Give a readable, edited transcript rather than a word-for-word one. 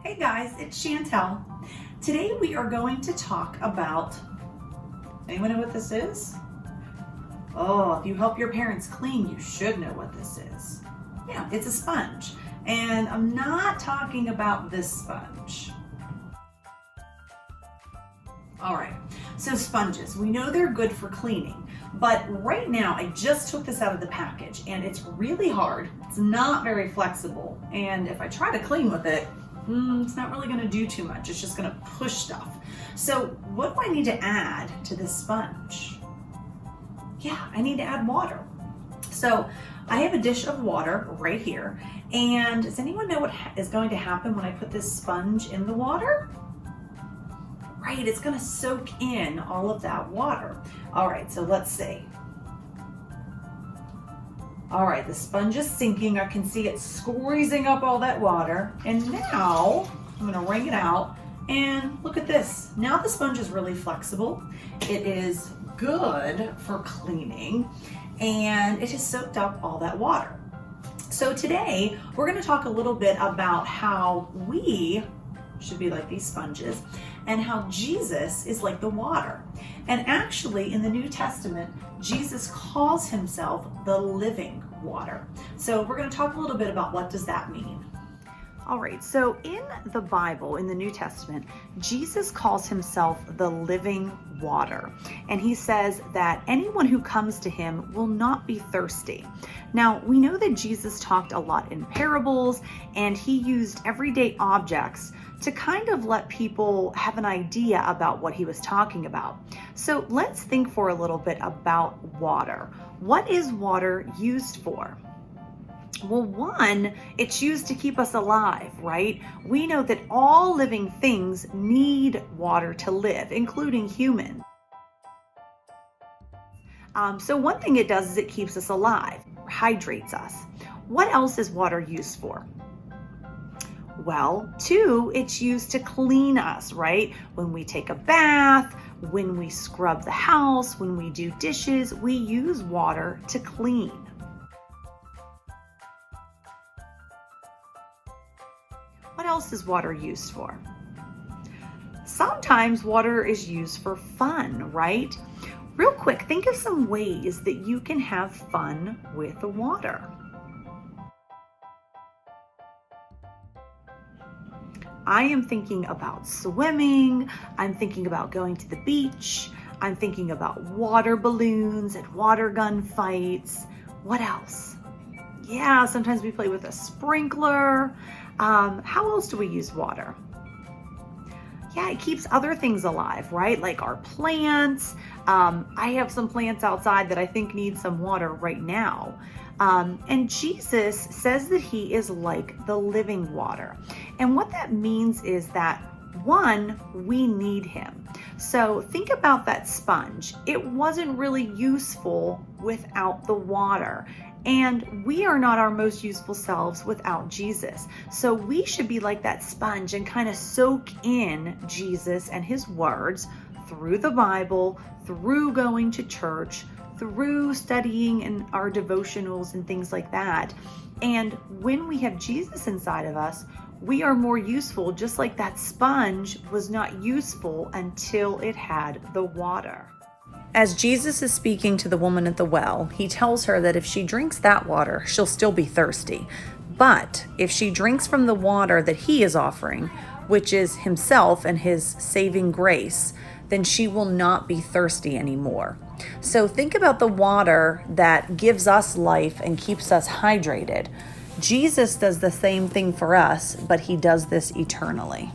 Hey guys, it's Chantel. Today we are going to talk about, anyone know what this is? Oh, if you help your parents clean, you should know what this is. Yeah, it's a sponge. And I'm not talking about this sponge. All right, so sponges, we know they're good for cleaning, but right now I just took this out of the package and it's really hard. It's not very flexible. And if I try to clean with it, it's not really gonna do too much. It's just gonna push stuff. So what do I need to add to this sponge? Yeah, I need to add water. So I have a dish of water right here. And does anyone know what is going to happen when I put this sponge in the water? Right, it's gonna soak in all of that water. All right, so let's see. All right, the sponge is sinking. I can see it squeezing up all that water. And now I'm gonna wring it out and look at this. Now the sponge is really flexible. It is good for cleaning and it has soaked up all that water. So today we're gonna talk a little bit about how we should be like these sponges and how Jesus is like the water. And actually in the New Testament, Jesus calls himself the living water. So we're going to talk a little bit about what does that mean. All right, so in the Bible, in the New Testament, Jesus calls himself the living water. And he says that anyone who comes to him will not be thirsty. Now, we know that Jesus talked a lot in parables and he used everyday objects to kind of let people have an idea about what he was talking about. So let's think for a little bit about water. What is water used for? Well, one, it's used to keep us alive, right? We know that all living things need water to live, including humans. So one thing it does is it keeps us alive, hydrates us. What else is water used for? Well, two, it's used to clean us, right? When we take a bath, when we scrub the house, when we do dishes, we use water to clean. What else is water used for? Sometimes water is used for fun, right? Real quick, think of some ways that you can have fun with the water. I am thinking about swimming, I'm thinking about going to the beach, I'm thinking about water balloons and water gun fights. What else? Yeah, sometimes we play with a sprinkler. How else do we use water? Yeah, it keeps other things alive, right? Like our plants. I have some plants outside that I think need some water right now. And Jesus says that he is like the living water. And what that means is that one, we need him. So think about that sponge. It wasn't really useful without the water. And we are not our most useful selves without Jesus. So we should be like that sponge and kind of soak in Jesus and his words through the Bible, through going to church, through studying in our devotionals and things like that. And when we have Jesus inside of us, we are more useful, just like that sponge was not useful until it had the water. As Jesus is speaking to the woman at the well, he tells her that if she drinks that water, she'll still be thirsty. But if she drinks from the water that he is offering, which is himself and his saving grace, then she will not be thirsty anymore. So think about the water that gives us life and keeps us hydrated. Jesus does the same thing for us, but he does this eternally.